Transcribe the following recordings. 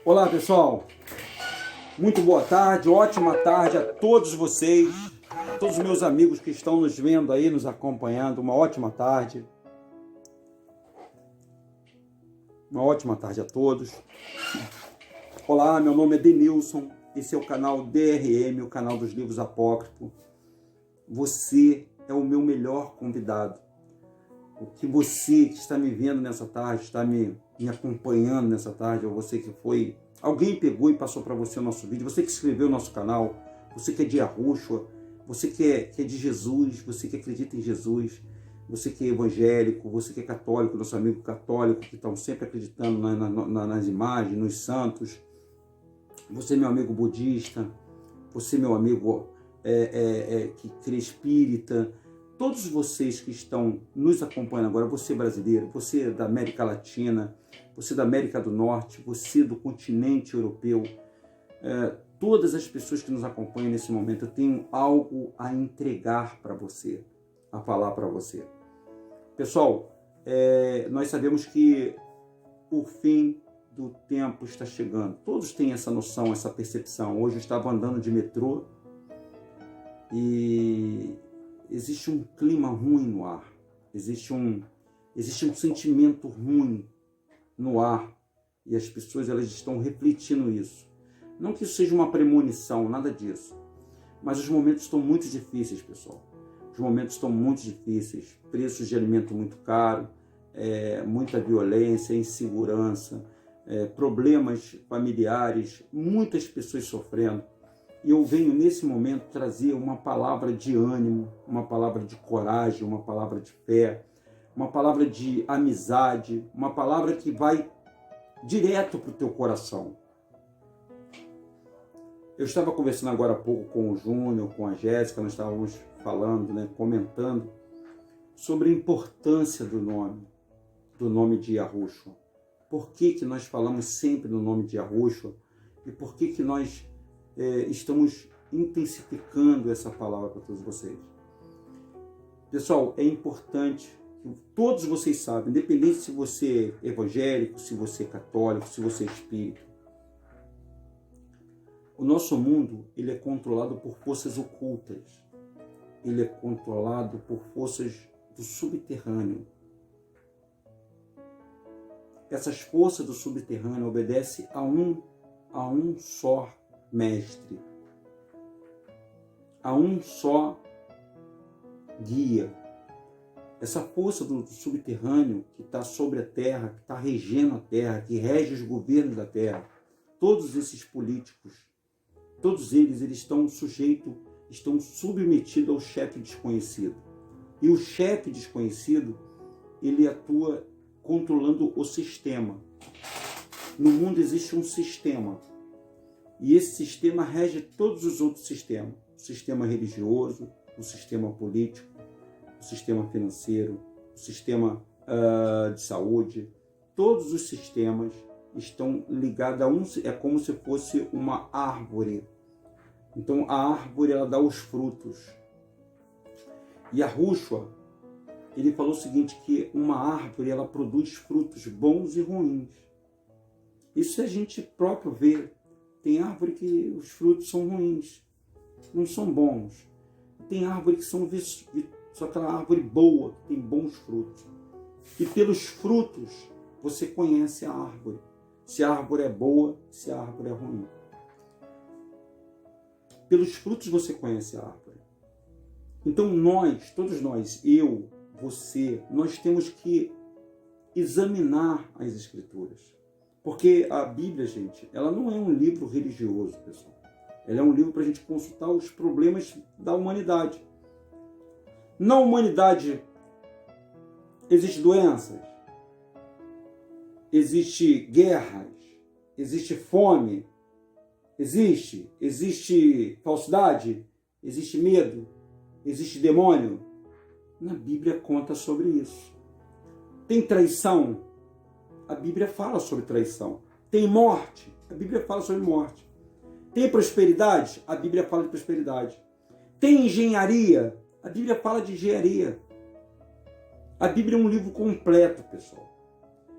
Olá, pessoal. Muito boa tarde, ótima tarde a todos vocês, a todos os meus amigos que estão nos vendo aí, nos acompanhando. Uma ótima tarde. Uma ótima tarde a todos. Olá, meu nome é Denilson. Esse é o canal DRM, o canal dos livros apócrifos. Você é o meu melhor convidado. O que você que está me vendo nessa tarde, está me acompanhando nessa tarde, ou você que foi... Alguém pegou e passou para você o nosso vídeo, você que inscreveu no nosso canal, você que é de Yahushua, você que é de Jesus, você que acredita em Jesus, você que é evangélico, você que é católico, nosso amigo católico, que estão sempre acreditando nas imagens, nos santos, você meu amigo budista, você meu amigo que crê espírita, todos vocês que estão nos acompanhando agora, você brasileiro, você da América Latina, você da América do Norte, você do continente europeu, todas as pessoas que nos acompanham nesse momento, eu tenho algo a entregar para você, a falar para você. Pessoal, nós sabemos que o fim do tempo está chegando. Todos têm essa noção, essa percepção. Hoje eu estava andando de metrô e existe um clima ruim no ar, existe um sentimento ruim no ar e as pessoas elas estão refletindo isso. Não que isso seja uma premonição, nada disso, mas os momentos estão muito difíceis, pessoal. Os momentos estão muito difíceis, preços de alimento muito caro, muita violência, insegurança, problemas familiares, muitas pessoas sofrendo. E eu venho nesse momento trazer uma palavra de ânimo, uma palavra de coragem, uma palavra de fé, uma palavra de amizade, uma palavra que vai direto para o teu coração. Eu estava conversando agora há pouco com o Júnior, com a Jéssica, nós estávamos falando, comentando sobre a importância do nome de Yahushua. Por que nós falamos sempre no nome de Yahushua e por que nós estamos intensificando essa palavra para todos vocês. Pessoal, é importante que todos vocês sabem, independente se você é evangélico, se você é católico, se você é espírita, o nosso mundo ele é controlado por forças ocultas, ele é controlado por forças do subterrâneo. Essas forças do subterrâneo obedecem a um só mestre, a um só guia. Essa força do subterrâneo que está sobre a terra, que está regendo a terra, que rege os governos da terra, todos esses políticos, todos eles estão sujeitos, estão submetidos ao chefe desconhecido. E o chefe desconhecido, ele atua controlando o sistema. No mundo existe um sistema. E esse sistema rege todos os outros sistemas. O sistema religioso, o sistema político, o sistema financeiro, o sistema de saúde. Todos os sistemas estão ligados a um... É como se fosse uma árvore. Então a árvore ela dá os frutos. E Yahushua, ele falou o seguinte, que uma árvore ela produz frutos bons e ruins. Isso a gente próprio vê. Tem árvore que os frutos são ruins, não são bons. Tem árvore que são só aquela árvore boa, que tem bons frutos. E pelos frutos você conhece a árvore. Se a árvore é boa, se a árvore é ruim. Pelos frutos você conhece a árvore. Então nós, todos nós, eu, você, nós temos que examinar as Escrituras. Porque a Bíblia, gente, ela não é um livro religioso, pessoal. Ela é um livro para a gente consultar os problemas da humanidade. Na humanidade existem doenças, existem guerras, existe fome, existe falsidade, existe medo, existe demônio. Na Bíblia conta sobre isso. Tem traição? A Bíblia fala sobre traição. Tem morte? A Bíblia fala sobre morte. Tem prosperidade? A Bíblia fala de prosperidade. Tem engenharia? A Bíblia fala de engenharia. A Bíblia é um livro completo, pessoal.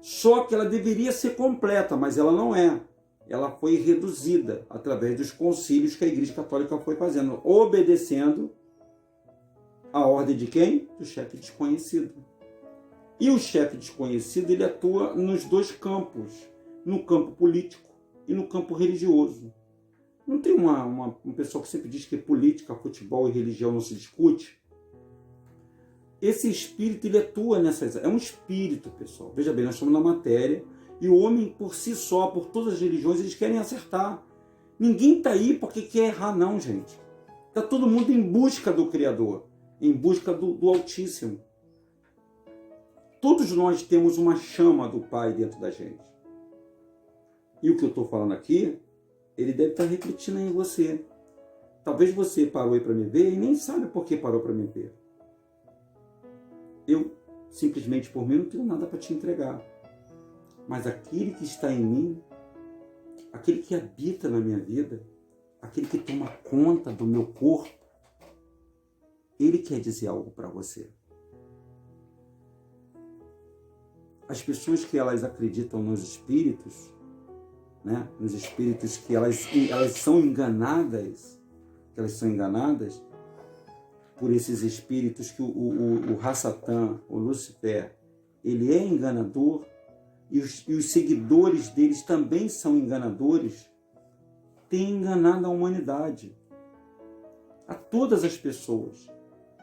Só que ela deveria ser completa, mas ela não é. ela foi reduzida através dos concílios que a Igreja Católica foi fazendo, obedecendo a ordem de quem? Do chefe desconhecido. E o chefe desconhecido, ele atua nos dois campos, no campo político e no campo religioso. Não tem um pessoal que sempre diz que política, futebol e religião não se discute? Esse espírito, ele atua nessas... É um espírito, pessoal. Veja bem, nós estamos na matéria e o homem, por si só, por todas as religiões, eles querem acertar. Ninguém está aí porque quer errar, não, gente. Está todo mundo em busca do Criador, em busca do Altíssimo. Todos nós temos uma chama do Pai dentro da gente. E o que eu estou falando aqui, ele deve estar refletindo em você. Talvez você parou aí para me ver e nem sabe por que parou para me ver. Eu, simplesmente por mim, não tenho nada para te entregar. Mas aquele que está em mim, aquele que habita na minha vida, aquele que toma conta do meu corpo, ele quer dizer algo para você. As pessoas que elas acreditam nos espíritos, né? Nos espíritos que elas são enganadas, por esses espíritos que o Hassatan, o Lúcifer, ele é enganador e os seguidores deles também são enganadores, tem enganado a humanidade, a todas as pessoas,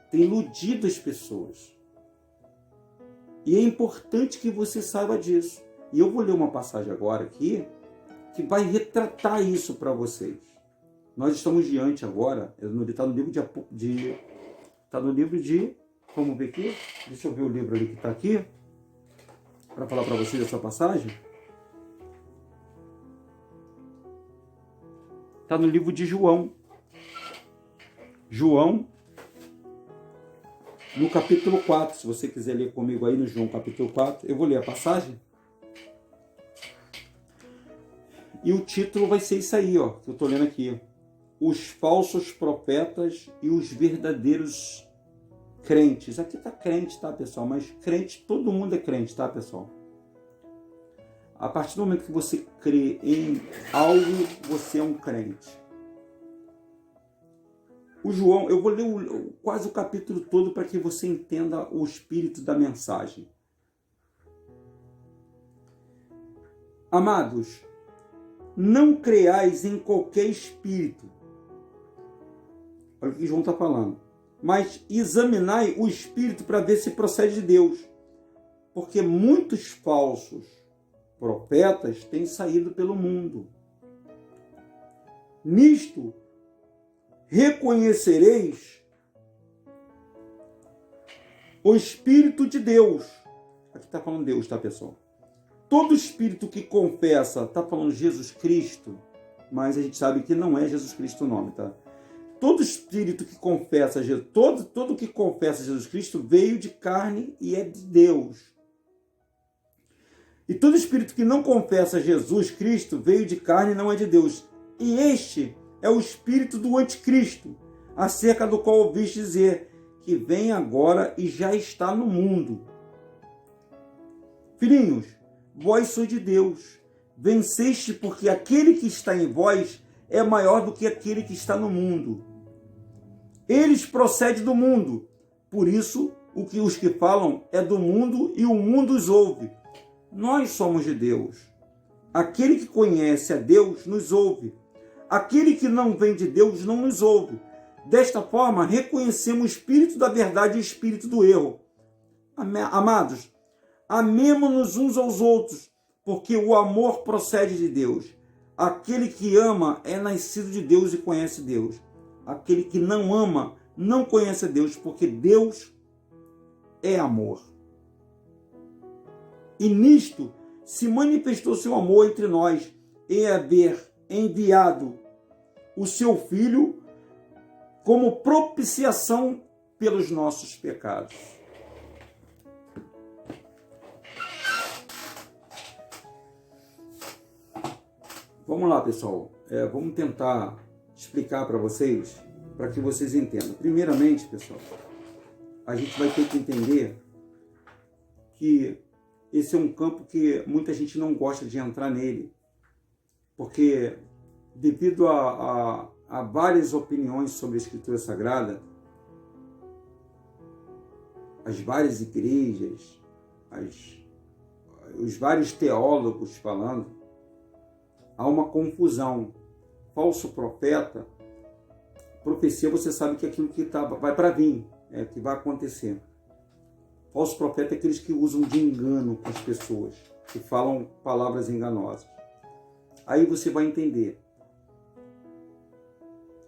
tem iludido as pessoas. E é importante que você saiba disso. E eu vou ler uma passagem agora aqui que vai retratar isso para vocês. Nós estamos diante agora, está no livro está no livro de, vamos ver aqui, deixa eu ver o livro ali que está aqui, para falar para vocês essa passagem. Está no livro de João. João, no capítulo 4, se você quiser ler comigo aí no João capítulo 4, eu vou ler a passagem. E o título vai ser isso aí, ó, que eu estou lendo aqui. Os falsos profetas e os verdadeiros crentes. Aqui está crente, tá, pessoal? Mas crente, todo mundo é crente, tá, pessoal? A partir do momento que você crê em algo, você é um crente. O João, eu vou ler quase o capítulo todo para que você entenda o espírito da mensagem. Amados, não creais em qualquer espírito. Olha o que João está falando. Mas examinai o espírito para ver se procede de Deus. Porque muitos falsos profetas têm saído pelo mundo. Nisto reconhecereis o Espírito de Deus. Aqui está falando Deus, tá, pessoal? Todo espírito que confessa, está falando Jesus Cristo, mas a gente sabe que não é Jesus Cristo o nome, tá? Todo espírito que confessa Jesus, todo que confessa Jesus Cristo veio de carne e é de Deus. E todo espírito que não confessa Jesus Cristo veio de carne e não é de Deus. E este é o espírito do anticristo, acerca do qual ouviste dizer que vem agora e já está no mundo. Filhinhos, vós sois de Deus, venceste porque aquele que está em vós é maior do que aquele que está no mundo. Eles procedem do mundo, por isso os que falam é do mundo e o mundo os ouve. Nós somos de Deus. Aquele que conhece a Deus nos ouve. Aquele que não vem de Deus não nos ouve. Desta forma, reconhecemos o espírito da verdade e o espírito do erro. Amados, amemo-nos uns aos outros, porque o amor procede de Deus. Aquele que ama é nascido de Deus e conhece Deus. Aquele que não ama não conhece Deus, porque Deus é amor. E nisto se manifestou seu amor entre nós, em haver enviado o seu Filho como propiciação pelos nossos pecados. Vamos lá, pessoal. Vamos tentar explicar para vocês, para que vocês entendam. Primeiramente, pessoal, a gente vai ter que entender que esse é um campo que muita gente não gosta de entrar nele, porque devido a várias opiniões sobre a Escritura Sagrada, as várias igrejas, os vários teólogos falando, há uma confusão. Falso profeta, profecia, você sabe que é aquilo que vai para vir, é que vai acontecer. Falso profeta é aqueles que usam de engano com as pessoas, que falam palavras enganosas. Aí você vai entender.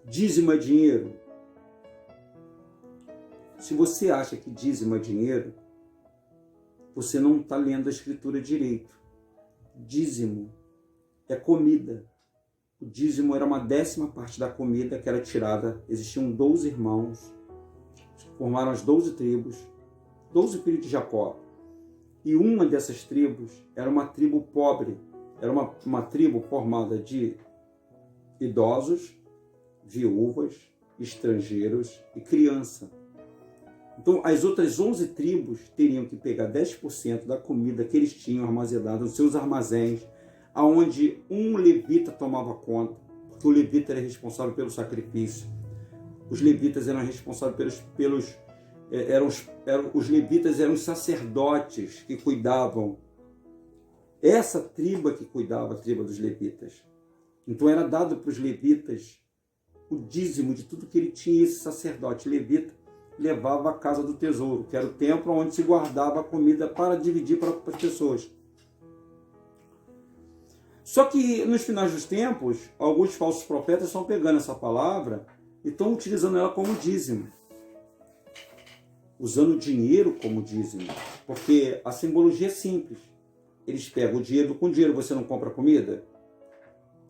Dízimo é dinheiro. Se você acha que dízimo é dinheiro, você não está lendo a Escritura direito. Dízimo é comida. O dízimo era uma 10ª parte da comida que era tirada. Existiam 12 irmãos, formaram as 12 tribos, 12 filhos de Jacó. E uma dessas tribos era uma tribo pobre. Era uma tribo formada de idosos, viúvas, estrangeiros e criança. Então, as outras 11 tribos teriam que pegar 10% da comida que eles tinham armazenada nos seus armazéns, aonde um levita tomava conta, porque o levita era responsável pelo sacrifício. Os levitas eram responsáveis os levitas eram os sacerdotes que cuidavam. Essa tribo que cuidava, a tribo dos levitas. Então era dado para os levitas o dízimo de tudo que ele tinha. Esse sacerdote levita levava à casa do tesouro, que era o templo onde se guardava a comida para dividir para as pessoas. Só que nos finais dos tempos, alguns falsos profetas estão pegando essa palavra e estão utilizando ela como dízimo. Usando o dinheiro como dízimo. Porque a simbologia é simples. Eles pegam o dinheiro, com dinheiro você não compra comida?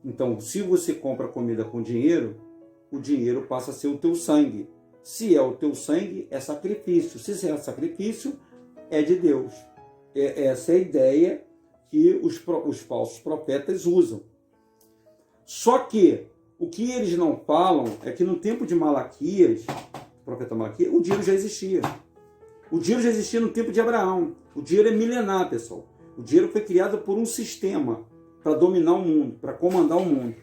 Então, se você compra comida com dinheiro, o dinheiro passa a ser o teu sangue. Se é o teu sangue, é sacrifício. Se é sacrifício, é de Deus. Essa é a ideia que os falsos profetas usam. Só que o que eles não falam é que no tempo de Malaquias, o profeta Malaquias, o dinheiro já existia. O dinheiro já existia no tempo de Abraão. O dinheiro é milenar, pessoal. O dinheiro foi criado por um sistema para dominar o mundo, para comandar o mundo.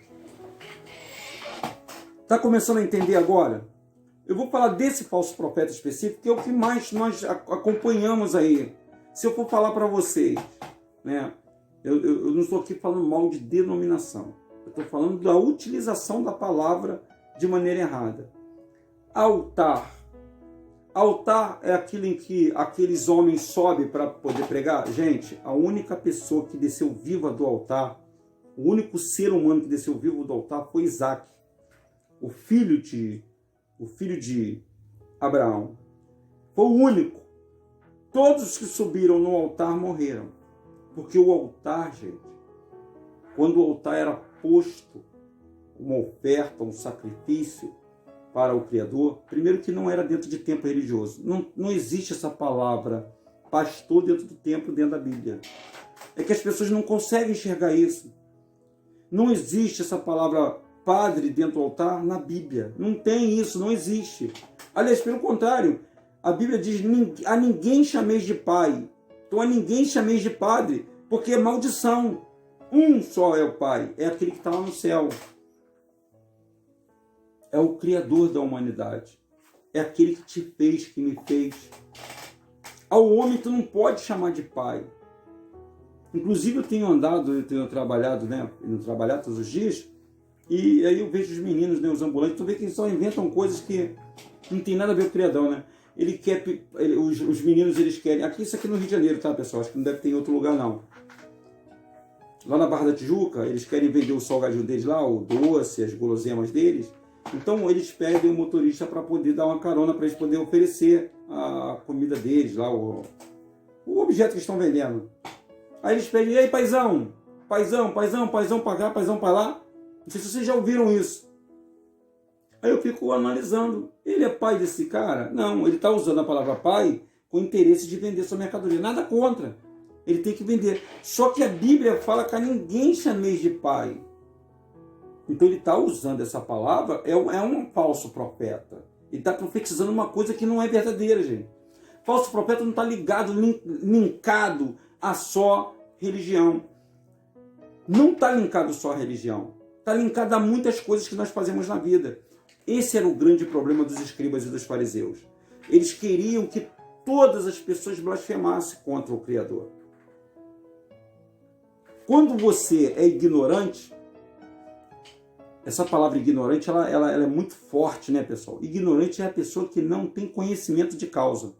Está começando a entender agora? Eu vou falar desse falso profeta específico, que é o que mais nós acompanhamos aí. Se eu for falar para vocês, né, eu não estou aqui falando mal de denominação. Eu estou falando da utilização da palavra de maneira errada. Altar. Altar é aquilo em que aqueles homens sobem para poder pregar. Gente, a única pessoa que desceu viva do altar, o único ser humano que desceu vivo do altar foi Isaac, o filho de Abraão. Foi o único. Todos os que subiram no altar morreram. Porque o altar, gente, quando o altar era posto, uma oferta, um sacrifício para o Criador, primeiro que não era dentro de templo religioso. Não existe essa palavra pastor dentro do templo, dentro da Bíblia. É que as pessoas não conseguem enxergar isso. Não existe essa palavra padre dentro do altar na Bíblia. Não tem isso, não existe. Aliás, pelo contrário, a Bíblia diz: a ninguém chameis de pai. Então a ninguém chameis de padre, porque é maldição. Um só é o Pai, é aquele que está lá no céu. É o Criador da humanidade. É aquele que te fez, que me fez. Ao homem tu não pode chamar de pai. Inclusive eu tenho trabalhado, né? Eu trabalhar todos os dias, e aí eu vejo os meninos, né, os ambulantes, tu vê que eles só inventam coisas que não tem nada a ver com o Criadão, né? Os meninos, eles querem... Isso aqui no Rio de Janeiro, tá, pessoal? Acho que não deve ter em outro lugar, não. Lá na Barra da Tijuca, eles querem vender o salgadinho deles lá, o doce, as guloseimas deles. Então eles pedem o motorista para poder dar uma carona, para eles poderem oferecer a comida deles lá, o objeto que estão vendendo. Aí eles pedem: e aí, paizão, paizão para cá, paizão para lá. Não sei se vocês já ouviram isso. Aí eu fico analisando: ele é pai desse cara? Não, ele está usando a palavra pai com interesse de vender sua mercadoria. Nada contra. Ele tem que vender. Só que a Bíblia fala que a ninguém chameis de pai. Então ele está usando essa palavra, é um falso profeta. Ele está profetizando uma coisa que não é verdadeira, gente. Falso profeta não está linkado a só religião. não está linkado só à religião, está linkado a muitas coisas que nós fazemos na vida. Esse era o grande problema dos escribas e dos fariseus. Eles queriam que todas as pessoas blasfemassem contra o Criador. Quando você é ignorante, essa palavra ignorante, ela é muito forte, né, pessoal? Ignorante é a pessoa que não tem conhecimento de causa.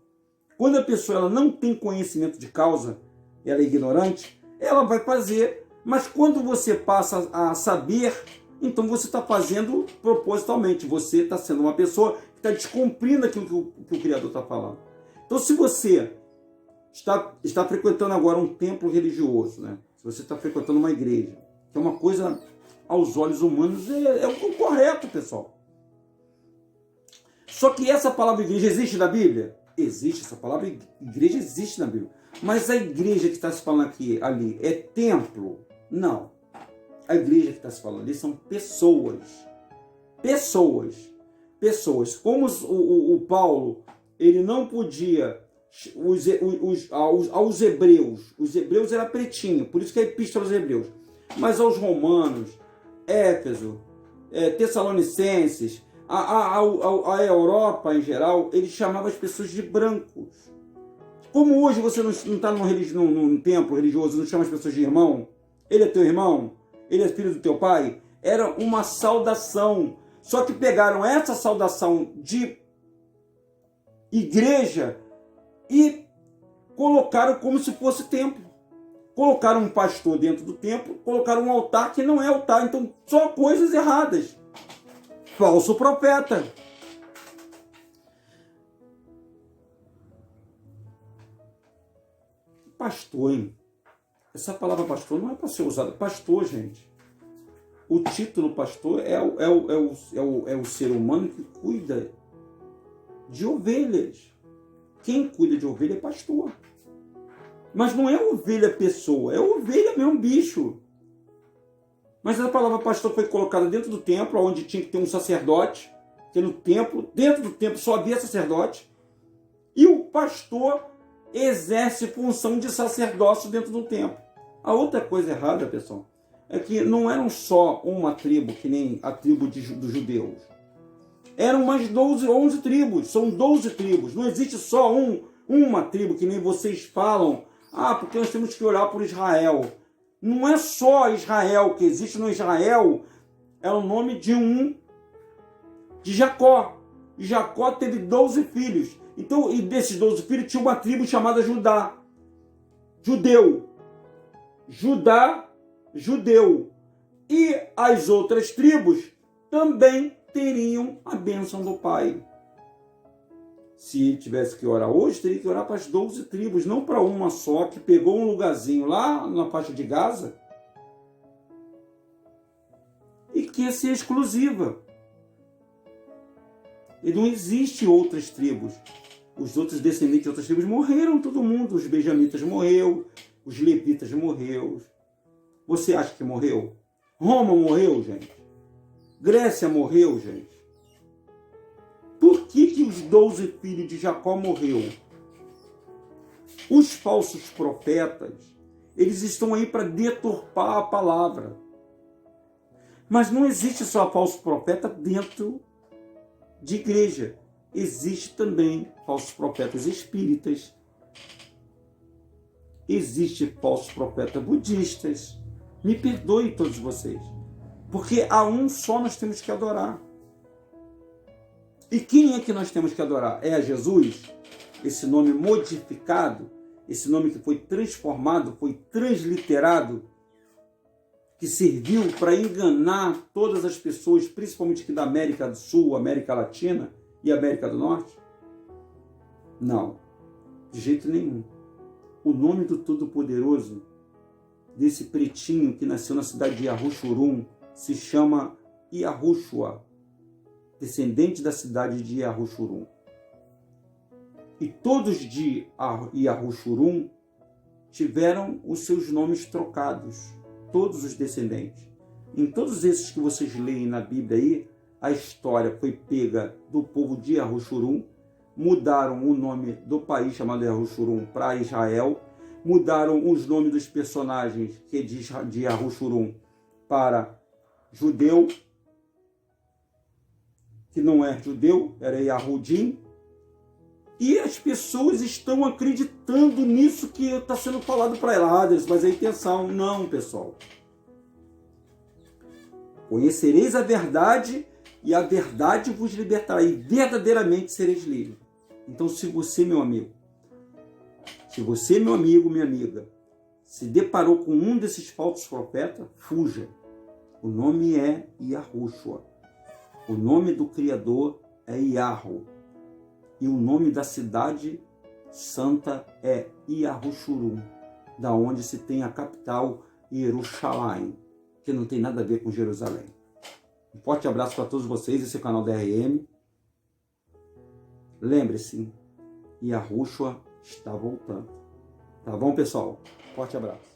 Quando a pessoa ela não tem conhecimento de causa, ela é ignorante, ela vai fazer. Mas quando você passa a saber, então você está fazendo propositalmente. Você está sendo uma pessoa que está descumprindo aquilo que o Criador está falando. Então, se você está frequentando agora um templo religioso, né? Se você está frequentando uma igreja, que é uma coisa aos olhos humanos, é o correto, pessoal. Só que essa palavra igreja existe na Bíblia? Existe, essa palavra igreja existe na Bíblia. Mas a igreja que está se falando ali é templo? Não. A igreja que está se falando ali são pessoas. Pessoas. Como o Paulo, ele não podia... aos hebreus, os hebreus era pretinho, por isso que é a epístola aos hebreus. Mas aos romanos, Éfeso, Tessalonicenses, a Europa em geral, ele chamava as pessoas de brancos. Como hoje você não está num templo religioso, não chama as pessoas de irmão, ele é teu irmão, ele é filho do teu pai, era uma saudação. Só que pegaram essa saudação de igreja e colocaram como se fosse templo. Colocaram um pastor dentro do templo, colocaram um altar que não é altar. Então, só coisas erradas. Falso profeta. Pastor, hein? Essa palavra pastor não é para ser usada. Pastor, gente. O título pastor é o ser humano que cuida de ovelhas. Quem cuida de ovelha é pastor. Mas não é ovelha pessoa, é ovelha mesmo, bicho. Mas a palavra pastor foi colocada dentro do templo, onde tinha que ter um sacerdote, porque no templo, dentro do templo só havia sacerdote, e o pastor exerce função de sacerdócio dentro do templo. A outra coisa errada, pessoal, é que não eram só uma tribo, que nem a tribo dos judeus. Eram umas 11 tribos, são 12 tribos. Não existe só uma tribo, que nem vocês falam, porque nós temos que orar por Israel. Não é só Israel que existe no Israel, é o nome de Jacó. E Jacó teve 12 filhos. Então, e desses 12 filhos tinha uma tribo chamada Judá. Judeu. E as outras tribos também teriam a bênção do Pai. Se ele tivesse que orar hoje, teria que orar para as 12 tribos, não para uma só, que pegou um lugarzinho lá na faixa de Gaza e que ia ser exclusiva. E não existe outras tribos. Os outros descendentes de outras tribos morreram, todo mundo. Os benjamitas morreu, os levitas morreu. Você acha que morreu? Roma morreu, gente. Grécia morreu, gente. Por que os 12 filhos de Jacó morreu? Os falsos profetas, eles estão aí para deturpar a palavra. Mas não existe só falso profeta dentro de igreja. Existe também falsos profetas espíritas. Existe falsos profetas budistas. Me perdoe todos vocês. Porque a um só nós temos que adorar. E quem é que nós temos que adorar? É a Jesus? Esse nome modificado, esse nome que foi transformado, foi transliterado, que serviu para enganar todas as pessoas, principalmente aqui da América do Sul, América Latina e América do Norte? Não, de jeito nenhum. O nome do Todo-Poderoso, desse pretinho que nasceu na cidade de Yahushua, se chama Yahushua, descendente da cidade de Yahushua. E todos de Yahushua tiveram os seus nomes trocados, todos os descendentes. Em todos esses que vocês leem na Bíblia aí, a história foi pega do povo de Yahushua, mudaram o nome do país chamado Yahushua para Israel, mudaram os nomes dos personagens que de Yahushurum para judeu, que não é judeu, era Yahudim. E as pessoas estão acreditando nisso que está sendo falado para elas, mas a intenção, não, pessoal. Conhecereis a verdade e a verdade vos libertará e verdadeiramente sereis livres. Então, se você, meu amigo, minha amiga, se deparou com um desses falsos profetas, fuja. O nome é Yahushua. O nome do Criador é Yahu. E o nome da cidade santa é Yahushurum, da onde se tem a capital Jerusalém, que não tem nada a ver com Jerusalém. Um forte abraço para todos vocês, esse é o canal DRM. Lembre-se, Yahushua está voltando. Tá bom, pessoal? Forte abraço.